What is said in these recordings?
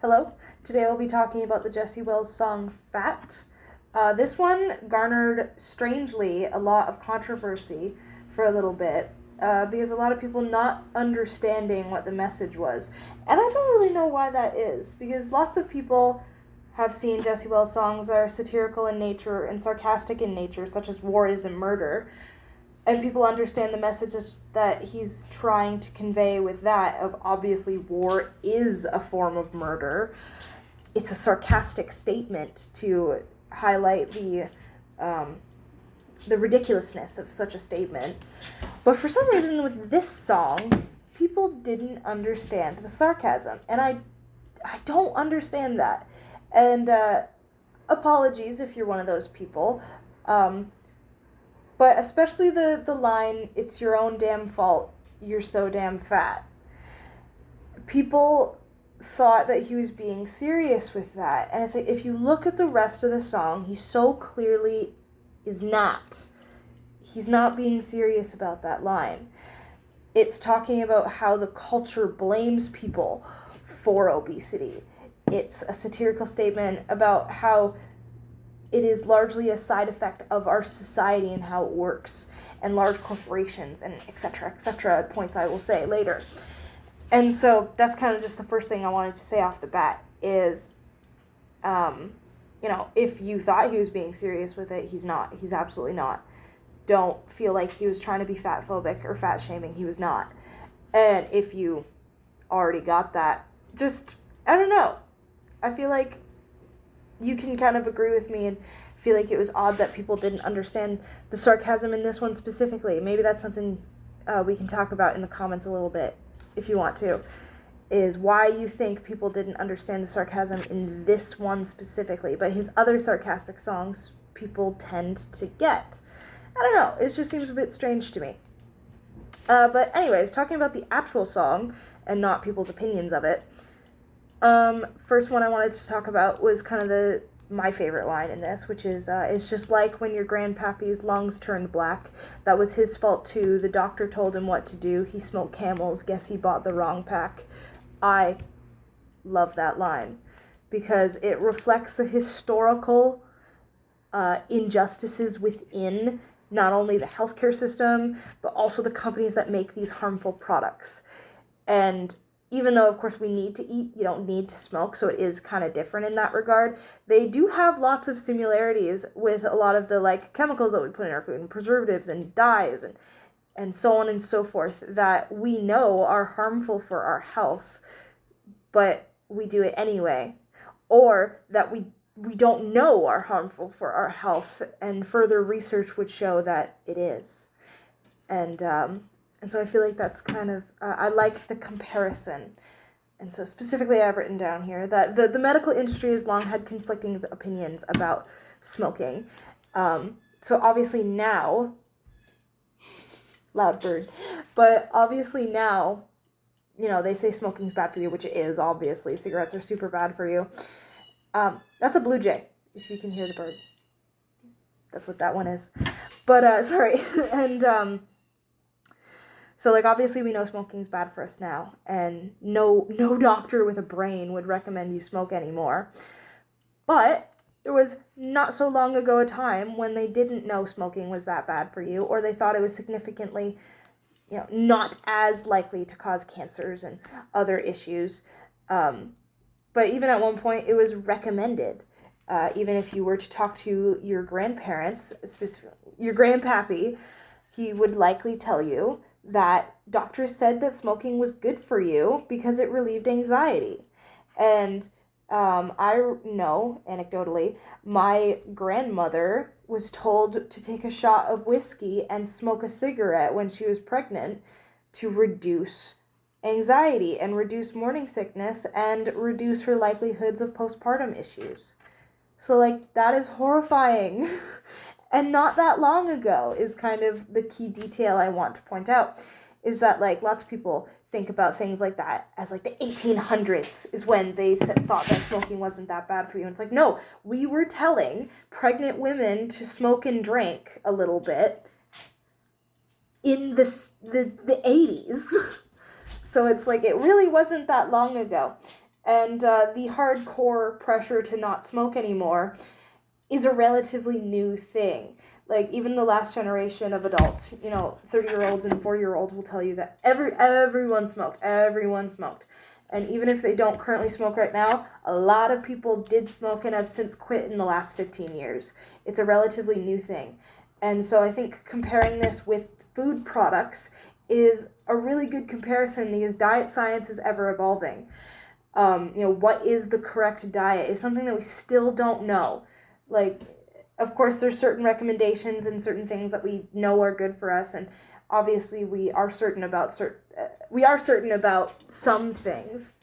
Hello. Today we'll be talking about the Jesse Wells song Fat. This one garnered, strangely, a lot of controversy for a little bit because a lot of people not understanding what the message was. And I don't really know why that is, because lots of people have seen Jesse Wells songs are satirical in nature and sarcastic in nature, such as War Isn't Murder. And people understand the messages that he's trying to convey with that of obviously war is a form of murder. It's a sarcastic statement to highlight the ridiculousness of such a statement. But for some reason with this song, people didn't understand the sarcasm. And I don't understand that. And apologies if you're one of those people. But especially the line, "It's your own damn fault, you're so damn fat." People thought that he was being serious with that. And it's like, if you look at the rest of the song, he so clearly is not. He's not being serious about that line. It's talking about how the culture blames people for obesity. It's a satirical statement about how it is largely a side effect of our society and how it works, and large corporations, and etc., points I will say later. And so that's kind of just the first thing I wanted to say off the bat is, if you thought he was being serious with it, he's not. He's absolutely not. Don't feel like he was trying to be fat phobic or fat shaming. He was not. And if you already got that, just, I don't know. I feel like you can kind of agree with me and feel like it was odd that people didn't understand the sarcasm in this one specifically. Maybe that's something we can talk about in the comments a little bit, if you want to, is why you think people didn't understand the sarcasm in this one specifically. But his other sarcastic songs, people tend to get. I don't know, it just seems a bit strange to me. But anyways, talking about the actual song and not people's opinions of it, first one I wanted to talk about was kind of my favorite line in this, which is, "It's just like when your grandpappy's lungs turned black. That was his fault too. The doctor told him what to do. He smoked Camels. Guess he bought the wrong pack." I love that line because it reflects the historical injustices within not only the healthcare system, but also the companies that make these harmful products. And even though, of course, we need to eat, you don't need to smoke, so it is kind of different in that regard. They do have lots of similarities with a lot of the, chemicals that we put in our food, and preservatives, and dyes, and so on and so forth, that we know are harmful for our health, but we do it anyway. Or that we don't know are harmful for our health, and further research would show that it is. And so I feel like that's kind of, I like the comparison. And so specifically I've written down here that the medical industry has long had conflicting opinions about smoking. So obviously now, loud bird, but obviously now, they say smoking's bad for you, which it is, obviously. Cigarettes are super bad for you. That's a blue jay, if you can hear the bird. That's what that one is. But, sorry. And, so, obviously we know smoking's bad for us now, and no doctor with a brain would recommend you smoke anymore. But there was not so long ago a time when they didn't know smoking was that bad for you, or they thought it was significantly, not as likely to cause cancers and other issues. But even at one point, it was recommended. Even if you were to talk to your grandparents, your grandpappy, he would likely tell you that doctors said that smoking was good for you because it relieved anxiety. And I know, anecdotally, my grandmother was told to take a shot of whiskey and smoke a cigarette when she was pregnant to reduce anxiety and reduce morning sickness and reduce her likelihoods of postpartum issues. So, that is horrifying. And not that long ago is kind of the key detail I want to point out, is that, lots of people think about things like that as, the 1800s is when they thought that smoking wasn't that bad for you. And it's no, we were telling pregnant women to smoke and drink a little bit in the 80s. So it's it really wasn't that long ago. And the hardcore pressure to not smoke anymore is a relatively new thing. Like, even the last generation of adults, 30-year-olds and 40-year-olds will tell you that everyone smoked. Everyone smoked. And even if they don't currently smoke right now, a lot of people did smoke and have since quit in the last 15 years. It's a relatively new thing. And so I think comparing this with food products is a really good comparison because diet science is ever evolving. What is the correct diet is something that we still don't know. Like, of course, there's certain recommendations and certain things that we know are good for us, and obviously we are certain about some things.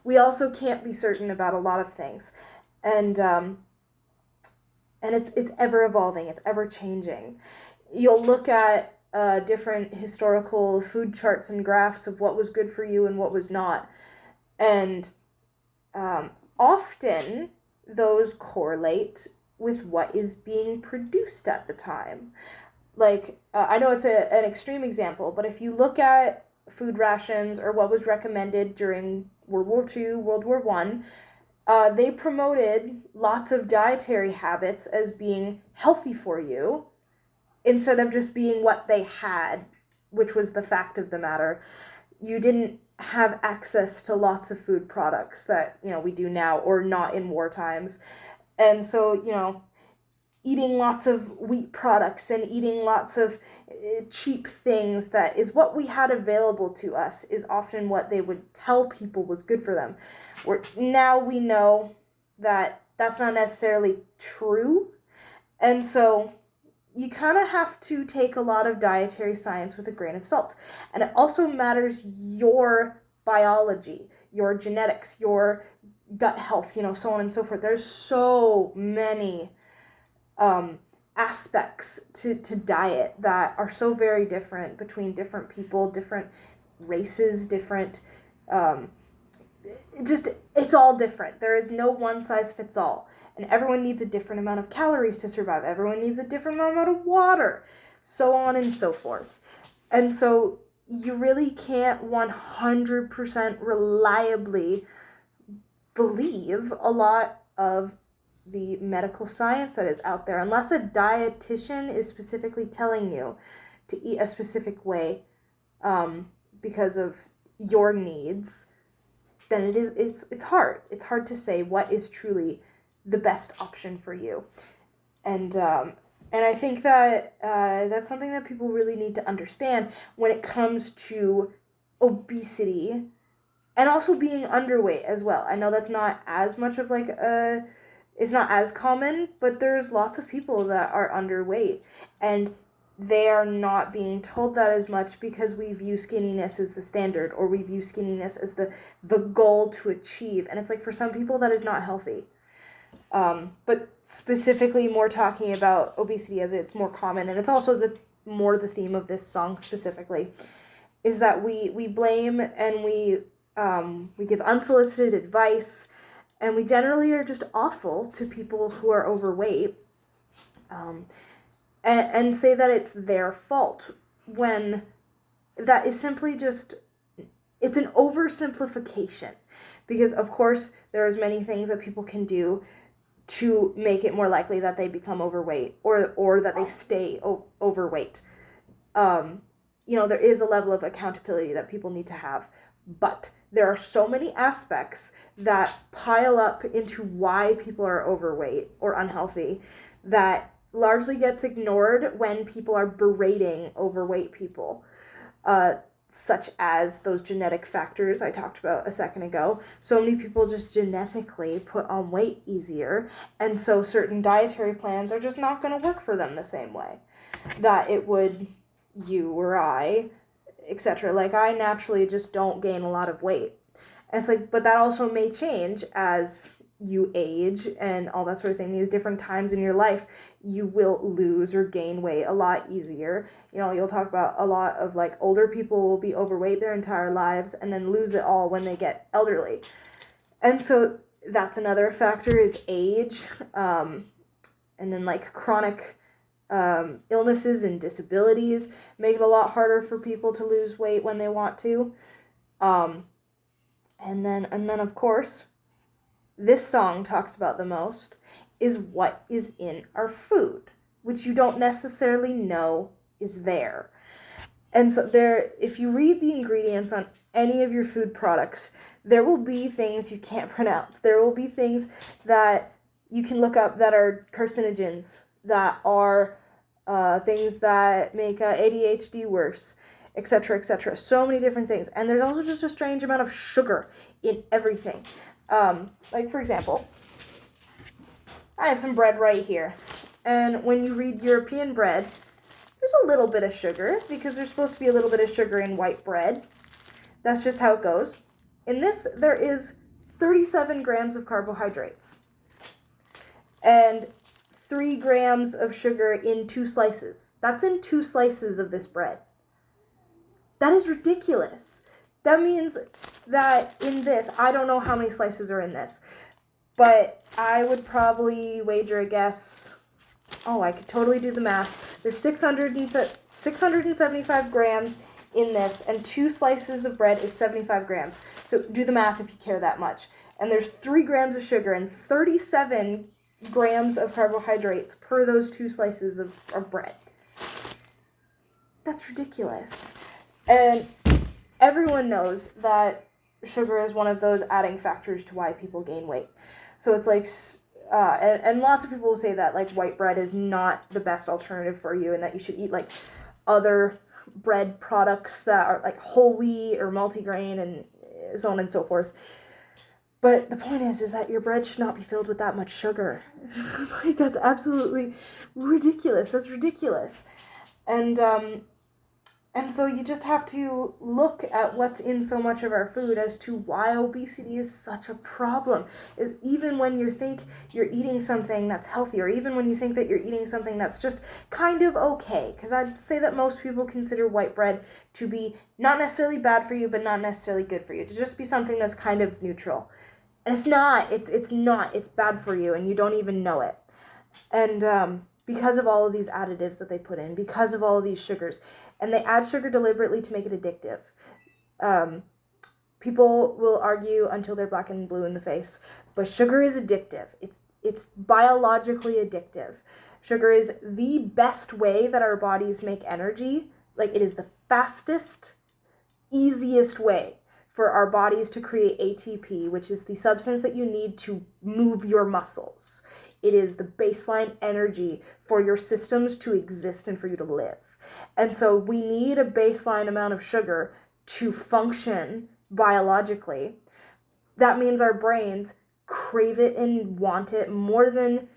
We also can't be certain about a lot of things, and it's ever evolving, it's ever changing. You'll look at different historical food charts and graphs of what was good for you and what was not, and often those correlate with what is being produced at the time. Like, I know it's an extreme example, but if you look at food rations or what was recommended during World War II, World War I, they promoted lots of dietary habits as being healthy for you instead of just being what they had, which was the fact of the matter. You didn't have access to lots of food products that, we do now, or not in war times. And so, eating lots of wheat products and eating lots of cheap things that is what we had available to us is often what they would tell people was good for them. Now we know that that's not necessarily true. And so you kind of have to take a lot of dietary science with a grain of salt. And it also matters your biology, your genetics, your gut health, so on and so forth. There's so many aspects to diet that are so very different between different people, different races, different it's all different. There is no one size fits all, and everyone needs a different amount of calories to survive. Everyone needs a different amount of water, so on and so forth. And so you really can't 100% reliably believe a lot of the medical science that is out there unless a dietitian is specifically telling you to eat a specific way because of your needs. Then it's hard to say what is truly the best option for you. And I think that that's something that people really need to understand when it comes to obesity and also being underweight as well. I know that's not as much of it's not as common, but there's lots of people that are underweight, and they are not being told that as much because we view skinniness as the standard, or we view skinniness as the goal to achieve. And it's like, for some people that is not healthy. But specifically more talking about obesity as it's more common, and it's also the theme of this song specifically, is that we blame and we give unsolicited advice, and we generally are just awful to people who are overweight. And say that it's their fault, when that is simply just, it's an oversimplification. Because, of course, there's many things that people can do to make it more likely that they become overweight, or that they stay overweight. There is a level of accountability that people need to have. But there are so many aspects that pile up into why people are overweight or unhealthy that largely gets ignored when people are berating overweight people, such as those genetic factors I talked about a second ago. So many people just genetically put on weight easier, and so certain dietary plans are just not going to work for them the same way that it would you or I, etc. Like, I naturally just don't gain a lot of weight. And it's like, but that also may change as you age and all that sort of thing. These different times in your life, you will lose or gain weight a lot easier. You'll talk about a lot of older people will be overweight their entire lives and then lose it all when they get elderly. And so that's another factor, is age, and then chronic illnesses and disabilities make it a lot harder for people to lose weight when they want to. And then of course, this song talks about the most is what is in our food, which you don't necessarily know is there. And so if you read the ingredients on any of your food products, there will be things you can't pronounce. There will be things that you can look up that are carcinogens, that are things that make ADHD worse, etc., etc. So many different things. And there's also just a strange amount of sugar in everything. Like, for example, I have some bread right here. And when you read European bread, there's a little bit of sugar because there's supposed to be a little bit of sugar in white bread. That's just how it goes. In this, there is 37 grams of carbohydrates and 3 grams of sugar in 2 slices. That's in 2 slices of this bread. That is ridiculous. That means that in this, I don't know how many slices are in this, but I would probably wager a guess. Oh, I could totally do the math. There's 675 grams in this, and 2 slices of bread is 75 grams. So do the math if you care that much. And there's 3 grams of sugar and 37 grams of carbohydrates per those 2 slices of bread. That's ridiculous. And everyone knows that sugar is one of those adding factors to why people gain weight. So it's like, and lots of people will say that like white bread is not the best alternative for you and that you should eat like other bread products that are like whole wheat or multigrain and so on and so forth. But the point is that your bread should not be filled with that much sugar. Like, that's absolutely ridiculous. That's ridiculous. And so you just have to look at what's in so much of our food as to why obesity is such a problem. Is even when you think you're eating something that's healthy, or even when you think that you're eating something that's just kind of okay, because I'd say that most people consider white bread to be not necessarily bad for you, but not necessarily good for you, to just be something that's kind of neutral. And it's not. It's not. It's bad for you, and you don't even know it. And because of all of these additives that they put in, because of all of these sugars, and they add sugar deliberately to make it addictive. People will argue until they're black and blue in the face, but sugar is addictive. It's biologically addictive. Sugar is the best way that our bodies make energy. Like, it is the fastest, easiest way for our bodies to create ATP, which is the substance that you need to move your muscles. It is the baseline energy for your systems to exist and for you to live. And so we need a baseline amount of sugar to function biologically. That means our brains crave it and want it more than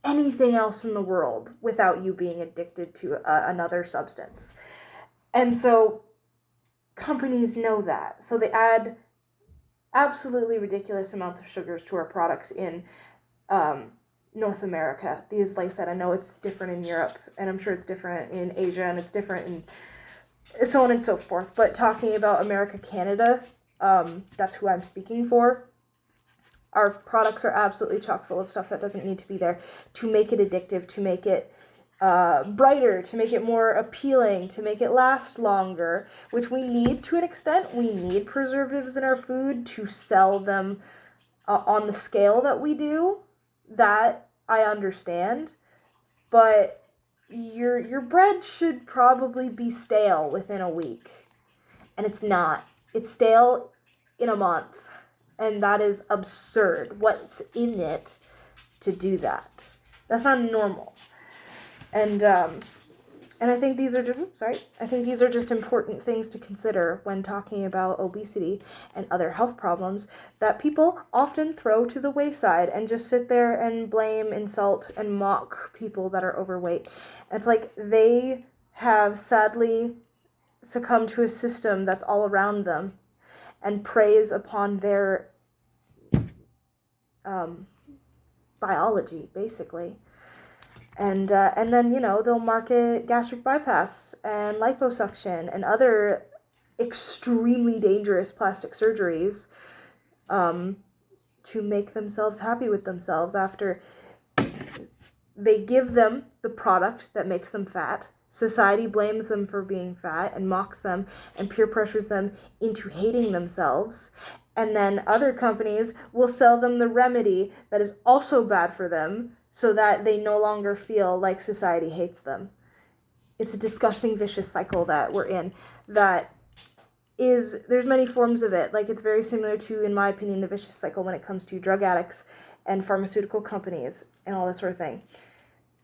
anything else in the world without you being addicted to another substance. And so companies know that. So they add absolutely ridiculous amounts of sugars to our products in North America. These, like I said, I know it's different in Europe, and I'm sure it's different in Asia, and it's different in so on and so forth. But talking about America, Canada, that's who I'm speaking for. Our products are absolutely chock full of stuff that doesn't need to be there to make it addictive, to make it brighter, to make it more appealing, to make it last longer, which we need to an extent. We need preservatives in our food to sell them on the scale that we do. That I understand, but your bread should probably be stale within a week, and it's not. It's stale in a month, and that is absurd. What's in it to do that? That's not normal. And I think these are just important things to consider when talking about obesity and other health problems that people often throw to the wayside and just sit there and blame, insult, and mock people that are overweight. It's like they have sadly succumbed to a system that's all around them and preys upon their biology, basically. And then, they'll market gastric bypass and liposuction and other extremely dangerous plastic surgeries to make themselves happy with themselves after they give them the product that makes them fat. Society blames them for being fat and mocks them and peer pressures them into hating themselves. And then other companies will sell them the remedy that is also bad for them so that they no longer feel like society hates them. It's a disgusting, vicious cycle that we're in that is, there's many forms of it. Like, it's very similar to, in my opinion, the vicious cycle when it comes to drug addicts and pharmaceutical companies and all this sort of thing.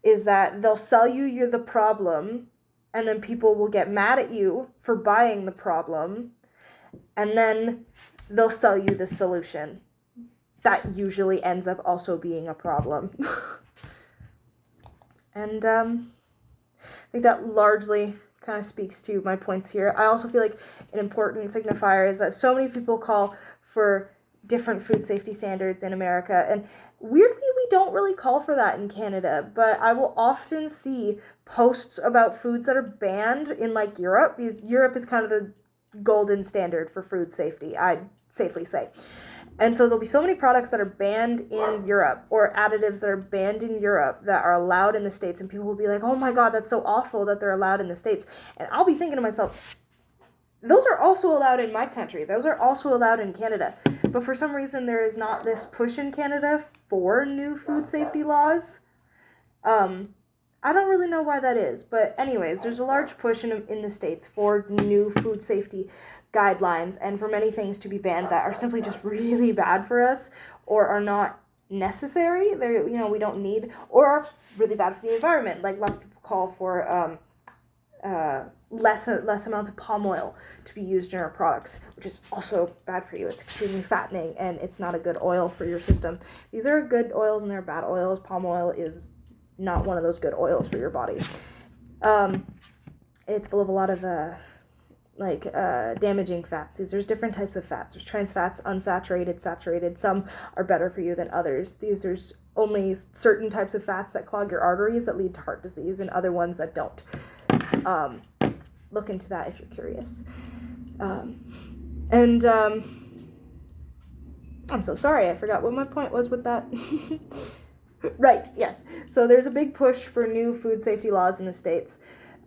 Is that they'll sell you you're the problem, and then people will get mad at you for buying the problem, and then they'll sell you the solution. That usually ends up also being a problem. And I think that largely kind of speaks to my points here. I also feel like an important signifier is that so many people call for different food safety standards in America, and weirdly we don't really call for that in Canada, but I will often see posts about foods that are banned in like Europe. Europe is kind of the golden standard for food safety, I'd safely say. And so there'll be so many products that are banned in Europe, or additives that are banned in Europe that are allowed in the States, and people will be like, oh my god, that's so awful that they're allowed in the States. And I'll be thinking to myself, those are also allowed in my country. Those are also allowed in Canada. But for some reason, there is not this push in Canada for new food safety laws. I don't really know why that is. But anyways, there's a large push in the States for new food safety guidelines and for many things to be banned that are simply just really bad for us or are not necessary. They're, we don't need, or are really bad for the environment. Like, lots of people call for less amounts of palm oil to be used in our products, which is also bad for you. It's extremely fattening, and it's not a good oil for your system. These are good oils and they're bad oils. Palm oil is not one of those good oils for your body. It's full of a lot of damaging fats. There's different types of fats. There's trans fats, unsaturated, saturated. Some are better for you than others. There's only certain types of fats that clog your arteries that lead to heart disease, and other ones that don't. Look into that if you're curious. I'm so sorry, I forgot what my point was with that. Right, yes. So there's a big push for new food safety laws in the States.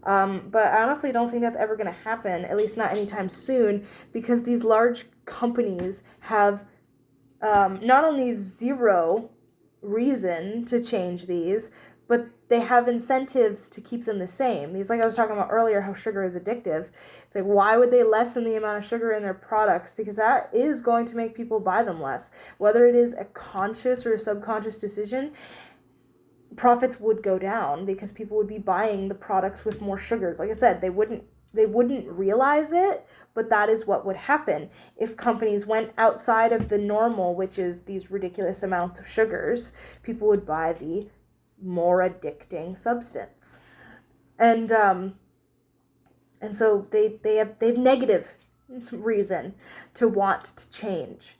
But I honestly don't think that's ever going to happen, at least not anytime soon, because these large companies have not only zero reason to change these, but they have incentives to keep them the same. These, like I was talking about earlier, how sugar is addictive. It's like, why would they lessen the amount of sugar in their products? Because that is going to make people buy them less. Whether it is a conscious or a subconscious decision, profits would go down because people would be buying the products with more sugars. Like I said, they wouldn't realize it, but that is what would happen if companies went outside of the normal, which is these ridiculous amounts of sugars. People would buy the more addicting substance, and so they have negative reason to want to change.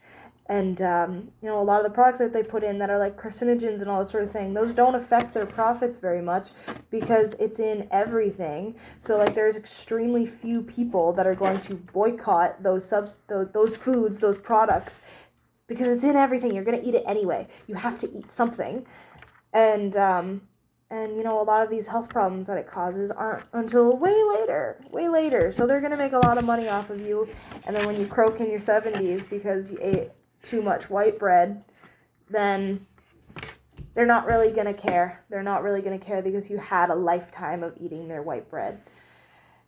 And a lot of the products that they put in that are like carcinogens and all that sort of thing, those don't affect their profits very much because it's in everything. So like, there's extremely few people that are going to boycott those foods, those products, because it's in everything. You're going to eat it anyway. You have to eat something. And a lot of these health problems that it causes aren't until way later. So they're going to make a lot of money off of you. And then when you croak in your 70s because you ate too much white bread, then they're not really going to care. They're not really going to care because you had a lifetime of eating their white bread.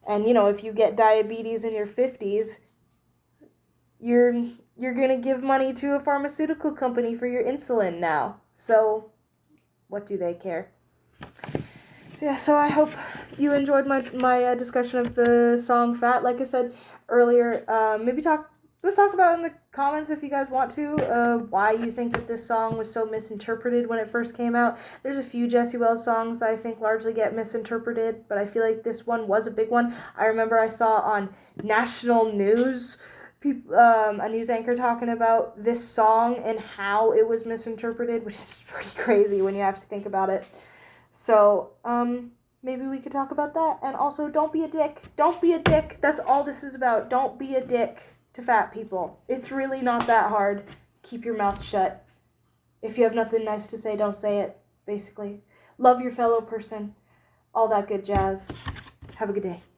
And, if you get diabetes in your 50s, you're going to give money to a pharmaceutical company for your insulin now. So what do they care? So I hope you enjoyed my discussion of the song Fat. Like I said earlier, let's talk about in the comments, if you guys want to, why you think that this song was so misinterpreted when it first came out. There's a few Jessie Wells songs that I think largely get misinterpreted, but I feel like this one was a big one. I remember I saw on national news a news anchor talking about this song and how it was misinterpreted, which is pretty crazy when you actually think about it. So, maybe we could talk about that. And also, don't be a dick. Don't be a dick. That's all this is about. Don't be a dick to fat people. It's really not that hard. Keep your mouth shut. If you have nothing nice to say, don't say it, basically. Love your fellow person. All that good jazz. Have a good day.